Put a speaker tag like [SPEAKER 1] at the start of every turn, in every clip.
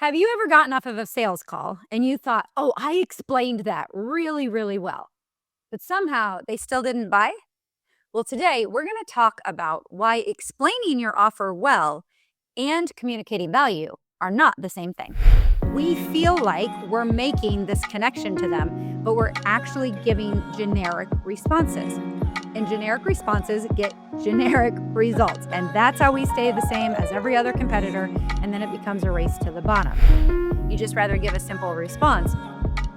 [SPEAKER 1] Have you ever gotten off of a sales call and you thought, oh, I explained that really, really well, but somehow they still didn't buy? Well, today we're going to talk about why explaining your offer well and communicating value are not the same thing. We feel like we're making this connection to them, but we're actually giving generic responses. And generic responses get generic results. And that's how we stay the same as every other competitor. And then it becomes a race to the bottom. You just rather give a simple response.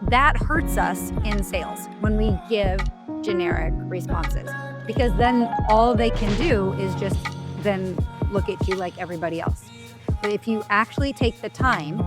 [SPEAKER 1] That hurts us in sales when we give generic responses, because then all they can do is just then look at you like everybody else. But if you actually take the time,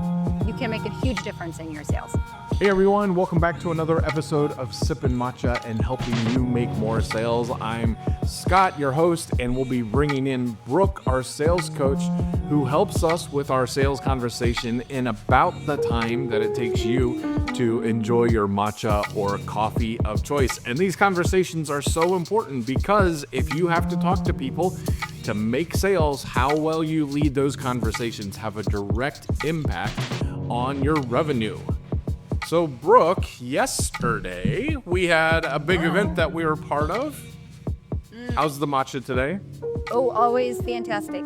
[SPEAKER 1] you can make a huge difference in your sales.
[SPEAKER 2] Hey everyone, welcome back to another episode of Sippin' Matcha and helping you make more sales. I'm Scott, your host, and we'll be bringing in Brooke, our sales coach, who helps us with our sales conversation in about the time that it takes you to enjoy your matcha or coffee of choice. And these conversations are so important because if you have to talk to people to make sales, how well you lead those conversations have a direct impact on your revenue. So Brooke, yesterday we had a big event that we were part of. How's the matcha today?
[SPEAKER 1] Oh, always fantastic.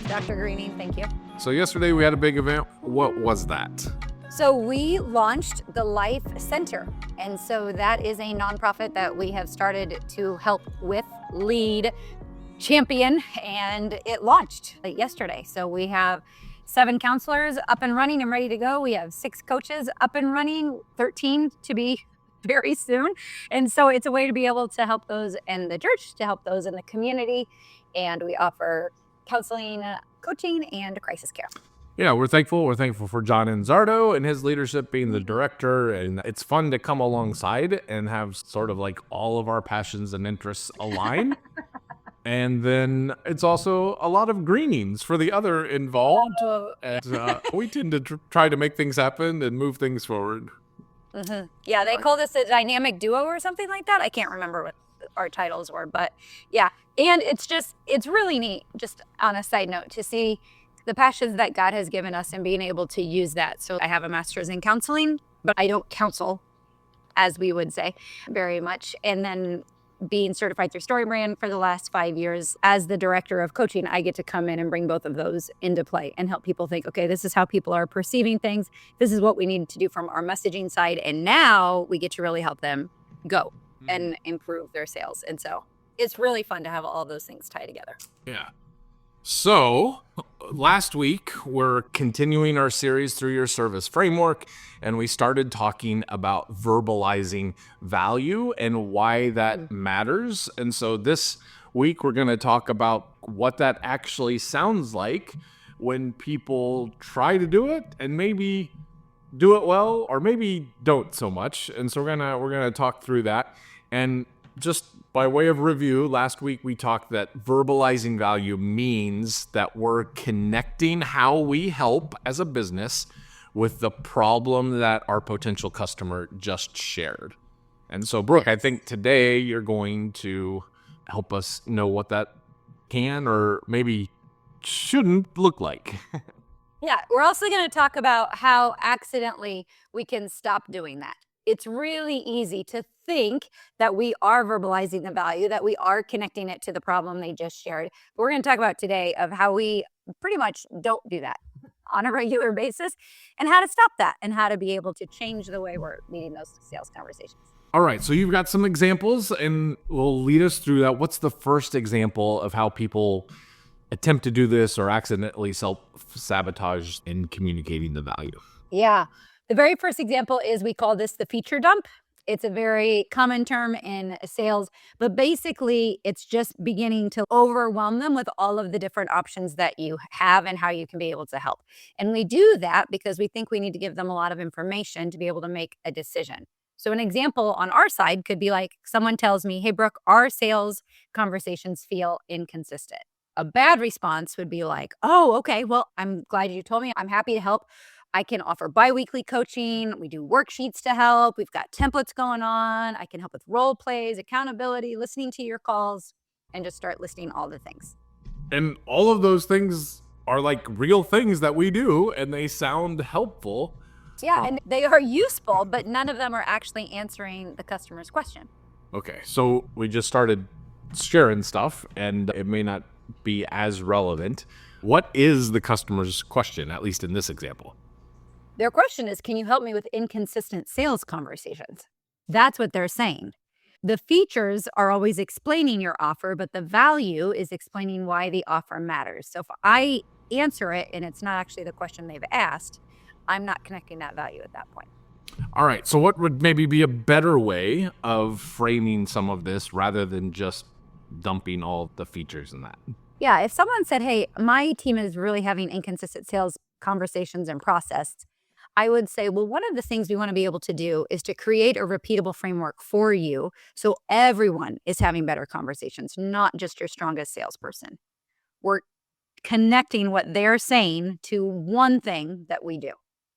[SPEAKER 1] Dr. Greening, thank you.
[SPEAKER 2] So yesterday we had a big event. What was that?
[SPEAKER 1] So we launched the Life Center. And so that is a nonprofit that we have started to help with, lead, champion, and it launched yesterday. So we have 7 counselors up and running and ready to go. We have 6 coaches up and running, 13 to be very soon. And so it's a way to be able to help those in the church, to help those in the community. And we offer counseling, coaching, and crisis care.
[SPEAKER 2] Yeah, we're thankful. We're thankful for John Inzardo and his leadership being the director. And it's fun to come alongside and have sort of like all of our passions and interests align. And then it's also a lot of greenings for the other involved. And we tend to try to make things happen and move things forward.
[SPEAKER 1] Mm-hmm. Yeah, they call this a dynamic duo or something like that. I can't remember what our titles were, but yeah. And it's really neat, just on a side note, to see the passions that God has given us and being able to use that. So I have a master's in counseling, but I don't counsel, as we would say, very much. And then being certified through StoryBrand for the last 5 years as the director of coaching, I get to come in and bring both of those into play and help people think, okay, this is how people are perceiving things. This is what we need to do from our messaging side. And now we get to really help them go and improve their sales. And so it's really fun to have all those things tie together.
[SPEAKER 2] Yeah. So last week, we're continuing our series through your service framework, and we started talking about verbalizing value and why that matters. And so this week, we're going to talk about what that actually sounds like when people try to do it and maybe do it well, or maybe don't so much. And so we're gonna talk through that. And just by way of review, last week we talked that verbalizing value means that we're connecting how we help as a business with the problem that our potential customer just shared. And so, Brooke, I think today you're going to help us know what that can or maybe shouldn't look like.
[SPEAKER 1] Yeah, we're also going to talk about how accidentally we can stop doing that. It's really easy to think that we are verbalizing the value, that we are connecting it to the problem they just shared. But we're going to talk about today of how we pretty much don't do that on a regular basis and how to stop that and how to be able to change the way we're leading those sales conversations.
[SPEAKER 2] All right, so you've got some examples and we'll lead us through that. What's the first example of how people attempt to do this or accidentally self-sabotage in communicating the value?
[SPEAKER 1] Yeah. The very first example is we call this the feature dump. It's a very common term in sales, but basically it's just beginning to overwhelm them with all of the different options that you have and how you can be able to help. And we do that because we think we need to give them a lot of information to be able to make a decision. So an example on our side could be like someone tells me, hey, Brooke, our sales conversations feel inconsistent. A bad response would be like, oh, okay, well, I'm glad you told me. I'm happy to help. I can offer biweekly coaching. We do worksheets to help. We've got templates going on. I can help with role plays, accountability, listening to your calls, and just start listing all the things.
[SPEAKER 2] And all of those things are like real things that we do and they sound helpful.
[SPEAKER 1] Yeah, and they are useful, but none of them are actually answering the customer's question.
[SPEAKER 2] Okay, so we just started sharing stuff and it may not be as relevant. What is the customer's question, at least in this example?
[SPEAKER 1] Their question is, can you help me with inconsistent sales conversations? That's what they're saying. The features are always explaining your offer, but the value is explaining why the offer matters. So if I answer it and it's not actually the question they've asked, I'm not connecting that value at that point.
[SPEAKER 2] All right, so what would maybe be a better way of framing some of this rather than just dumping all the features in that?
[SPEAKER 1] Yeah, if someone said, hey, my team is really having inconsistent sales conversations and process, I would say, well, one of the things we want to be able to do is to create a repeatable framework for you so everyone is having better conversations, not just your strongest salesperson. We're connecting what they're saying to one thing that we do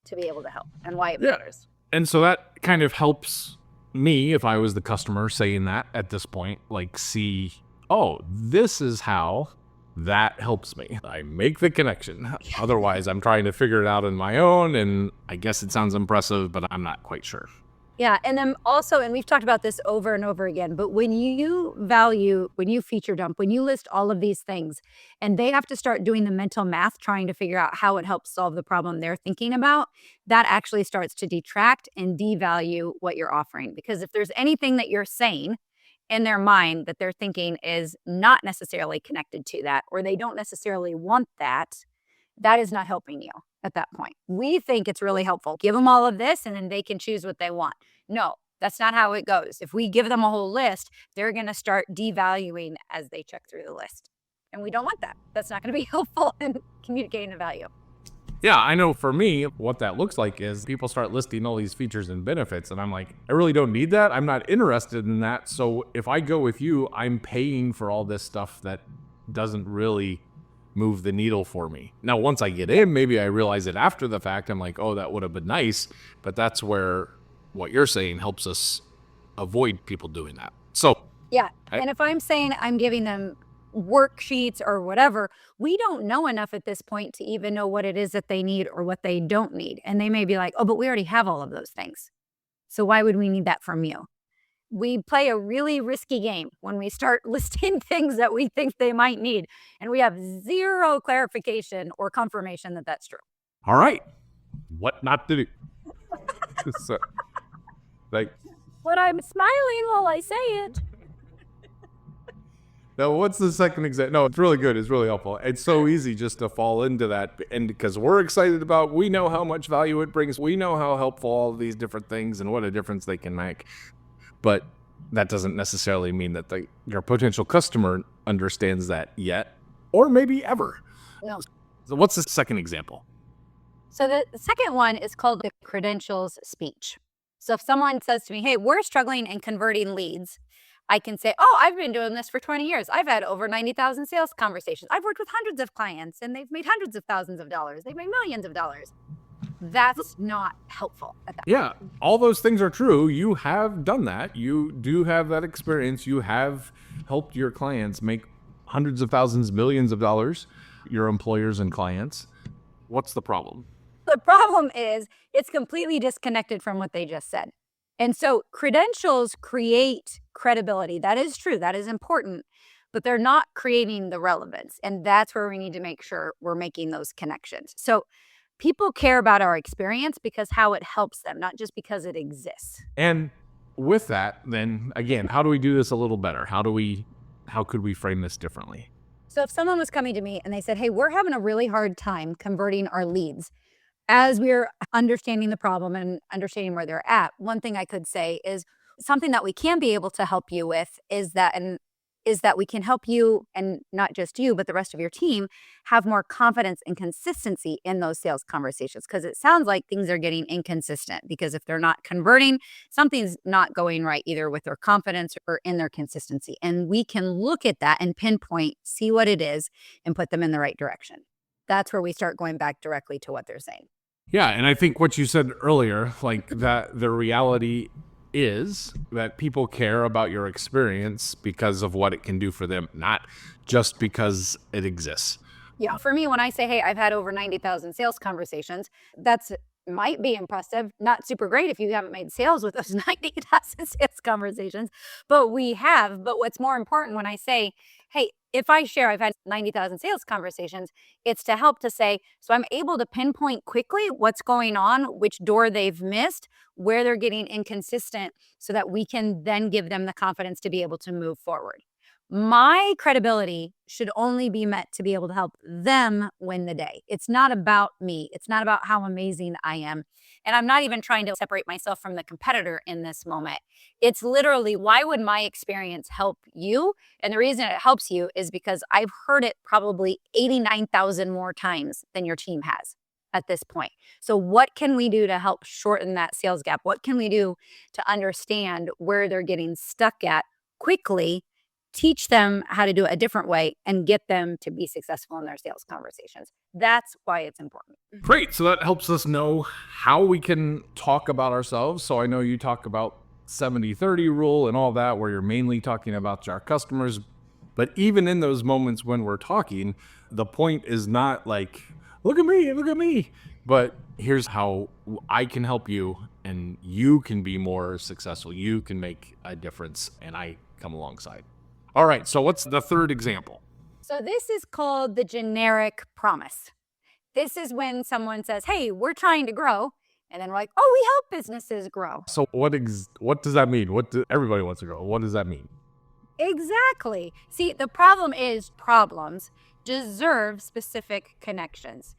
[SPEAKER 1] to be able to help and why it matters.
[SPEAKER 2] And so that kind of helps me, if I was the customer saying that at this point, like see, oh, this is how that helps me. I make the connection. Otherwise, I'm trying to figure it out on my own. And I guess it sounds impressive, but I'm not quite sure.
[SPEAKER 1] Yeah. And then also, and we've talked about this over and over again, but when you feature dump, when you list all of these things and they have to start doing the mental math, trying to figure out how it helps solve the problem they're thinking about, that actually starts to detract and devalue what you're offering. Because if there's anything that you're saying in their mind that they're thinking is not necessarily connected to that, or they don't necessarily want that, that is not helping you at that point. We think it's really helpful. Give them all of this and then they can choose what they want. No, that's not how it goes. If we give them a whole list, they're going to start devaluing as they check through the list. And we don't want that. That's not going to be helpful in communicating the value.
[SPEAKER 2] Yeah, I know for me, what that looks like is people start listing all these features and benefits, and I'm like, I really don't need that. I'm not interested in that. So if I go with you, I'm paying for all this stuff that doesn't really move the needle for me. Now, once I get in, maybe I realize it after the fact. I'm like, oh, that would have been nice. But that's where what you're saying helps us avoid people doing that. So
[SPEAKER 1] yeah. And if I'm saying I'm giving them worksheets or whatever, we don't know enough at this point to even know what it is that they need or what they don't need. And they may be like, oh, but we already have all of those things. So why would we need that from you? We play a really risky game when we start listing things that we think they might need, and we have zero clarification or confirmation that that's true.
[SPEAKER 2] All right. What not to do? So, like,
[SPEAKER 1] but I'm smiling while I say it.
[SPEAKER 2] Now, what's the second example? No, it's really good. It's really helpful. It's so easy just to fall into that. And because we're excited about, we know how much value it brings. We know how helpful all of these different things and what a difference they can make. But that doesn't necessarily mean that your potential customer understands that yet, or maybe ever.
[SPEAKER 1] No.
[SPEAKER 2] So what's the second example?
[SPEAKER 1] So the second one is called the credentials speech. So if someone says to me, hey, we're struggling in converting leads, I can say, oh, I've been doing this for 20 years. I've had over 90,000 sales conversations. I've worked with hundreds of clients and they've made hundreds of thousands of dollars. They've made millions of dollars. That's not helpful at that
[SPEAKER 2] point. All those things are true. You have done that. You do have that experience. You have helped your clients make hundreds of thousands, millions of dollars, your employers and clients. What's the problem?
[SPEAKER 1] The problem is it's completely disconnected from what they just said. And so credentials create credibility. That is true. That is important. But they're not creating the relevance. And that's where we need to make sure we're making those connections. So people care about our experience because how it helps them, not just because it exists.
[SPEAKER 2] And with that, then again, how do we do this a little better? How could we frame this differently?
[SPEAKER 1] So if someone was coming to me and they said, hey, we're having a really hard time converting our leads, as we're understanding the problem and understanding where they're at, one thing I could say is something that we can be able to help you with is that we can help you, and not just you, but the rest of your team, have more confidence and consistency in those sales conversations. Because it sounds like things are getting inconsistent, because if they're not converting, something's not going right either with their confidence or in their consistency. And we can look at that and pinpoint, see what it is, and put them in the right direction. That's where we start going back directly to what they're saying.
[SPEAKER 2] Yeah, and I think what you said earlier, like that the reality is that people care about your experience because of what it can do for them, not just because it exists.
[SPEAKER 1] Yeah. For me, when I say, hey, I've had over 90,000 sales conversations, that's might be impressive. Not super great if you haven't made sales with those 90,000 sales conversations, but we have. But what's more important when I say, hey, if I share I've had 90,000 sales conversations, it's to help to say, so I'm able to pinpoint quickly what's going on, which door they've missed, where they're getting inconsistent, so that we can then give them the confidence to be able to move forward. My credibility should only be met to be able to help them win the day. It's not about me. It's not about how amazing I am. And I'm not even trying to separate myself from the competitor in this moment. It's literally, why would my experience help you? And the reason it helps you is because I've heard it probably 89,000 more times than your team has at this point. So, what can we do to help shorten that sales gap? What can we do to understand where they're getting stuck at quickly, teach them how to do it a different way, and get them to be successful in their sales conversations? That's why it's important.
[SPEAKER 2] Great. So that helps us know how we can talk about ourselves. So I know you talk about 70-30 rule and all that, where you're mainly talking about our customers. But even in those moments when we're talking, the point is not like, look at me. But here's how I can help you and you can be more successful. You can make a difference and I come alongside. All right. So what's the third example?
[SPEAKER 1] So, this is called the generic promise. This is when someone says, hey, we're trying to grow. And then we're like, oh, we help businesses grow.
[SPEAKER 2] So what does that mean? Everybody wants to grow. What does that mean?
[SPEAKER 1] Exactly. See, the problem is problems deserve specific connections.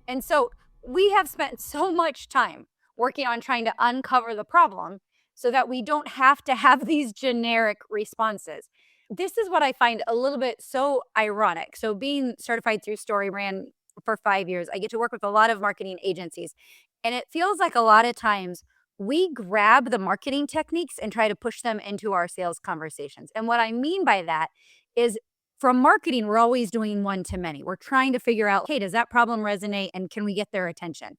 [SPEAKER 1] And so we have spent so much time working on trying to uncover the problem so that we don't have to have these generic responses. This is what I find a little bit so ironic. So, being certified through StoryBrand for 5 years, I get to work with a lot of marketing agencies. And it feels like a lot of times we grab the marketing techniques and try to push them into our sales conversations. And what I mean by that is, from marketing, we're always doing one to many. We're trying to figure out, hey, does that problem resonate and can we get their attention?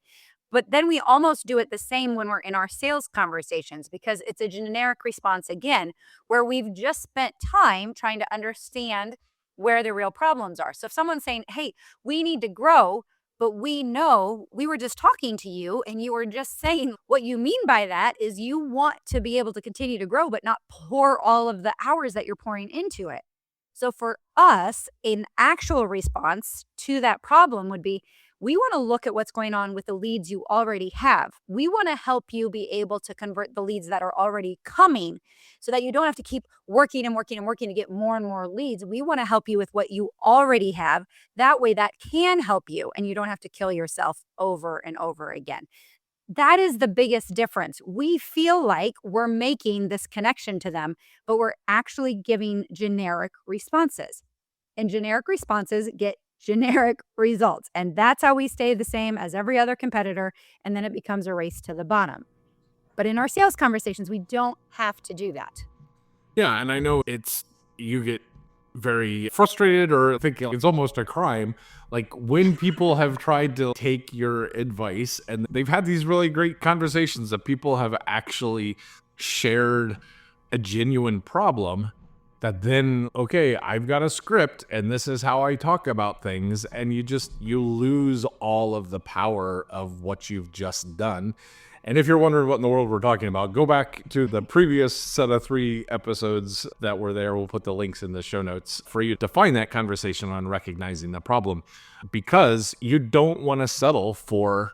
[SPEAKER 1] But then we almost do it the same when we're in our sales conversations, because it's a generic response again, where we've just spent time trying to understand where the real problems are. So if someone's saying, hey, we need to grow, but we know we were just talking to you and you were just saying what you mean by that is you want to be able to continue to grow, but not pour all of the hours that you're pouring into it. So for us, an actual response to that problem would be, we want to look at what's going on with the leads you already have. We want to help you be able to convert the leads that are already coming so that you don't have to keep working and working and working to get more and more leads. We want to help you with what you already have. That way, that can help you and you don't have to kill yourself over and over again. That is the biggest difference. We feel like we're making this connection to them, but we're actually giving generic responses. And generic responses get generic results. And that's how we stay the same as every other competitor. And then it becomes a race to the bottom. But in our sales conversations, we don't have to do that.
[SPEAKER 2] Yeah, and I know you get very frustrated or think it's almost a crime. Like when people have tried to take your advice and they've had these really great conversations that people have actually shared a genuine problem, that then, okay, I've got a script and this is how I talk about things. And you lose all of the power of what you've just done. And if you're wondering what in the world we're talking about, go back to the previous set of 3 episodes that were there. We'll put the links in the show notes for you to find that conversation on recognizing the problem, because you don't want to settle for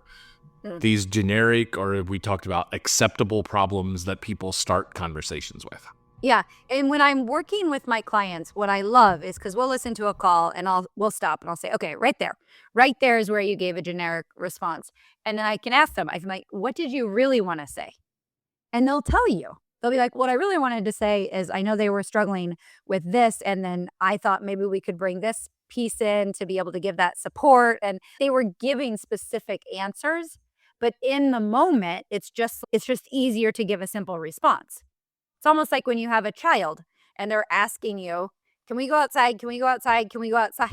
[SPEAKER 2] these generic, or we talked about acceptable problems that people start conversations with.
[SPEAKER 1] Yeah. And when I'm working with my clients, what I love is, because we'll listen to a call and we'll stop and I'll say, okay, right there is where you gave a generic response. And then I can ask them, I'm like, what did you really want to say? And they'll tell you. They'll be like, what I really wanted to say is, I know they were struggling with this. And then I thought maybe we could bring this piece in to be able to give that support. And they were giving specific answers. But in the moment, it's just easier to give a simple response. It's almost like when you have a child and they're asking you, can we go outside? Can we go outside? Can we go outside?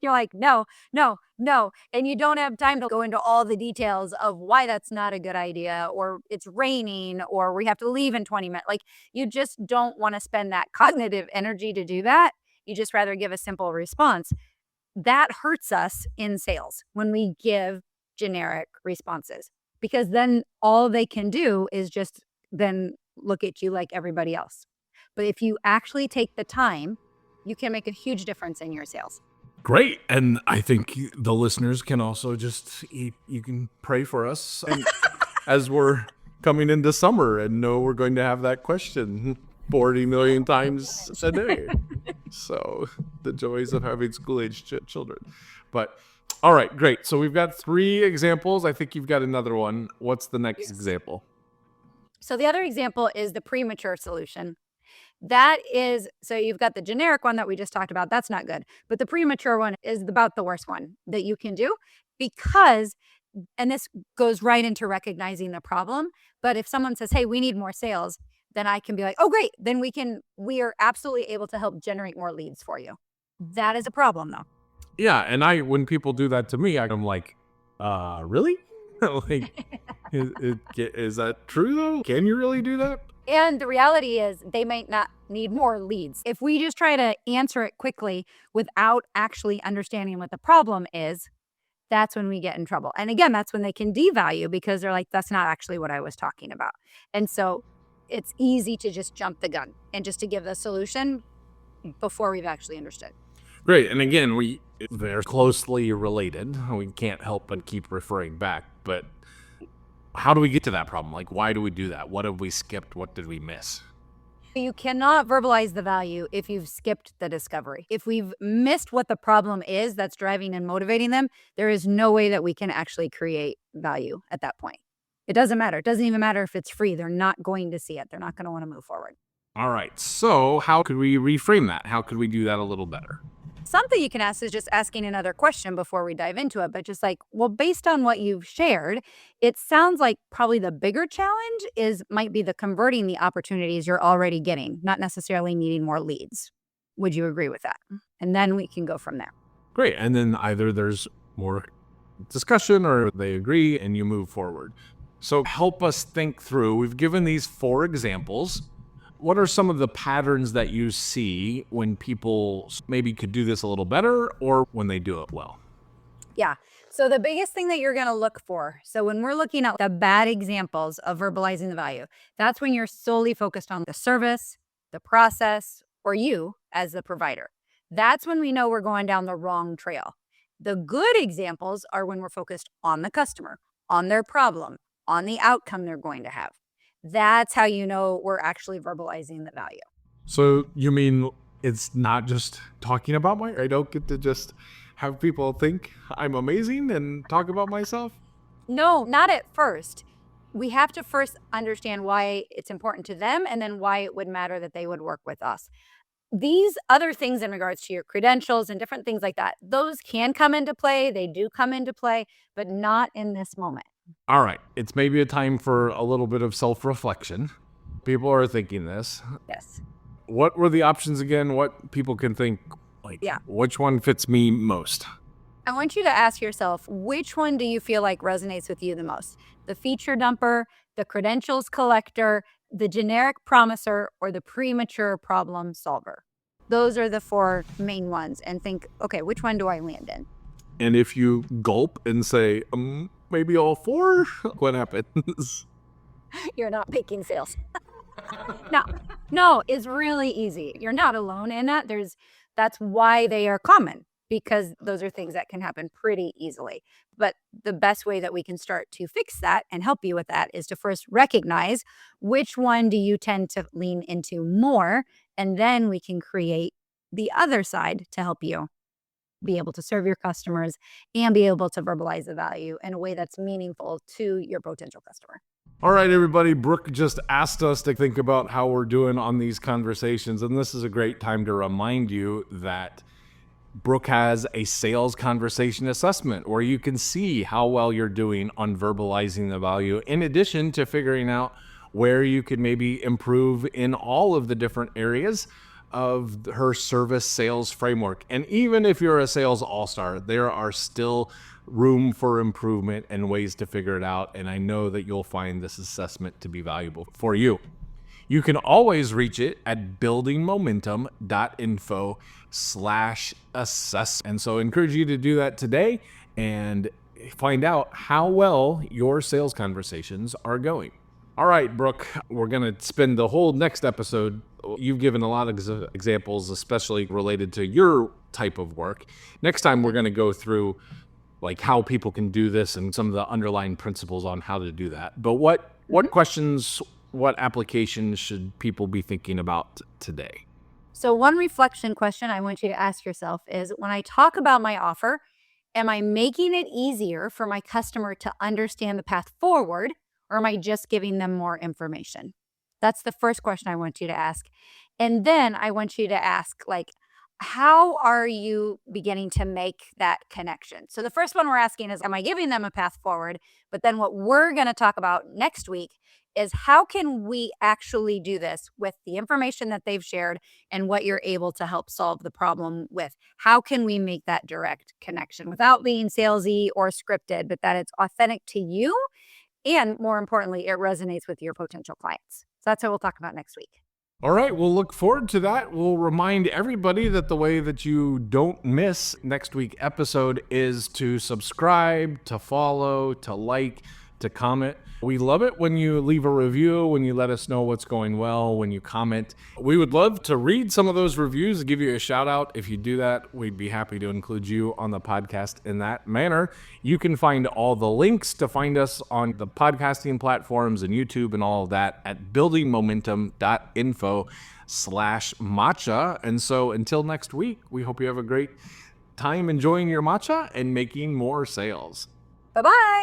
[SPEAKER 1] You're like, no, no, no. And you don't have time to go into all the details of why that's not a good idea, or it's raining, or we have to leave in 20 minutes. Like, you just don't want to spend that cognitive energy to do that. You just rather give a simple response. That hurts us in sales when we give generic responses, because then all they can do is just then look at you like everybody else. But if you actually take the time, you can make a huge difference in your sales.
[SPEAKER 2] Great. And I think the listeners can also just, you can pray for us as we're coming into summer and know we're going to have that question 40 million times a day. So the joys of having school-age children. But all right, great. So we've got 3 examples. I think you've got another one. What's the next example?
[SPEAKER 1] So the other example is the premature solution. That is, so you've got the generic one that we just talked about. That's not good. But the premature one is about the worst one that you can do, because, and this goes right into recognizing the problem. But if someone says, hey, we need more sales, then I can be like, oh, great. Then we are absolutely able to help generate more leads for you. That is a problem, though.
[SPEAKER 2] Yeah. And when people do that to me, I'm like, really? Like, is that true though? Can you really do that?
[SPEAKER 1] And the reality is they might not need more leads. If we just try to answer it quickly without actually understanding what the problem is, that's when we get in trouble. And again, that's when they can devalue, because they're like, that's not actually what I was talking about. And so it's easy to just jump the gun and just to give the solution before we've actually understood.
[SPEAKER 2] Great. And again, they're closely related. We can't help but keep referring back. But how do we get to that problem? Like, why do we do that? What have we skipped? What did we miss?
[SPEAKER 1] You cannot verbalize the value if you've skipped the discovery. If we've missed what the problem is that's driving and motivating them, there is no way that we can actually create value at that point. It doesn't matter. It doesn't even matter if it's free. They're not going to see it. They're not going to want to move forward.
[SPEAKER 2] All right. So how could we reframe that? How could we do that a little better?
[SPEAKER 1] Something you can ask is just asking another question before we dive into it, but just like, well, based on what you've shared, it sounds like probably the bigger challenge might be the converting the opportunities you're already getting, not necessarily needing more leads. Would you agree with that? And then we can go from there.
[SPEAKER 2] Great. And then either there's more discussion or they agree and you move forward. So help us think through. We've given these 4 examples. What are some of the patterns that you see when people maybe could do this a little better or when they do it well?
[SPEAKER 1] Yeah. So the biggest thing that you're going to look for, so when we're looking at the bad examples of verbalizing the value, that's when you're solely focused on the service, the process, or you as the provider. That's when we know we're going down the wrong trail. The good examples are when we're focused on the customer, on their problem, on the outcome they're going to have. That's how you know we're actually verbalizing the value.
[SPEAKER 2] So you mean it's not just talking about I don't get to just have people think I'm amazing and talk about myself?
[SPEAKER 1] No, not at first. We have to first understand why it's important to them and then why it would matter that they would work with us. These other things in regards to your credentials and different things like that, those can come into play. They do come into play, but not in this moment.
[SPEAKER 2] All right. It's maybe a time for a little bit of self-reflection. People are thinking this.
[SPEAKER 1] Yes.
[SPEAKER 2] What were the options again? What people can think, which one fits me most?
[SPEAKER 1] I want you to ask yourself, which one do you feel like resonates with you the most? The feature dumper, the credentials collector, the generic promiser, or the premature problem solver? Those are the 4 main ones, and think, okay, which one do I land in?
[SPEAKER 2] And if you gulp and say, maybe all 4, what happens?
[SPEAKER 1] You're not making sales. No, it's really easy. You're not alone in that. That's why they are common, because those are things that can happen pretty easily. But the best way that we can start to fix that and help you with that is to first recognize which one do you tend to lean into more, and then we can create the other side to help you be able to serve your customers and be able to verbalize the value in a way that's meaningful to your potential customer.
[SPEAKER 2] All right, everybody. Brooke just asked us to think about how we're doing on these conversations. And this is a great time to remind you that Brooke has a sales conversation assessment where you can see how well you're doing on verbalizing the value, in addition to figuring out where you could maybe improve in all of the different areas of her service sales framework. And even if you're a sales all-star, there are still room for improvement and ways to figure it out. And I know that you'll find this assessment to be valuable for you. You can always reach it at buildingmomentum.info/assess. And so I encourage you to do that today and find out how well your sales conversations are going. All right, Brooke, we're going to spend the whole next episode. You've given a lot of examples, especially related to your type of work. Next time, we're going to go through like how people can do this and some of the underlying principles on how to do that. But what questions, what applications should people be thinking about today?
[SPEAKER 1] So one reflection question I want you to ask yourself is, when I talk about my offer, am I making it easier for my customer to understand the path forward, or am I just giving them more information? That's the first question I want you to ask. And then I want you to ask, like, how are you beginning to make that connection? So the first one we're asking is, am I giving them a path forward? But then what we're going to talk about next week is, how can we actually do this with the information that they've shared and what you're able to help solve the problem with? How can we make that direct connection without being salesy or scripted, but that it's authentic to you? And more importantly, it resonates with your potential clients. So that's what we'll talk about next week.
[SPEAKER 2] All right, we'll look forward to that. We'll remind everybody that the way that you don't miss next week's episode is to subscribe, to follow, to like, to comment. We love it when you leave a review, when you let us know what's going well, when you comment. We would love to read some of those reviews and give you a shout out. If you do that, we'd be happy to include you on the podcast in that manner. You can find all the links to find us on the podcasting platforms and YouTube and all of that at buildingmomentum.info/matcha. And so until next week, we hope you have a great time enjoying your matcha and making more sales.
[SPEAKER 1] Bye-bye.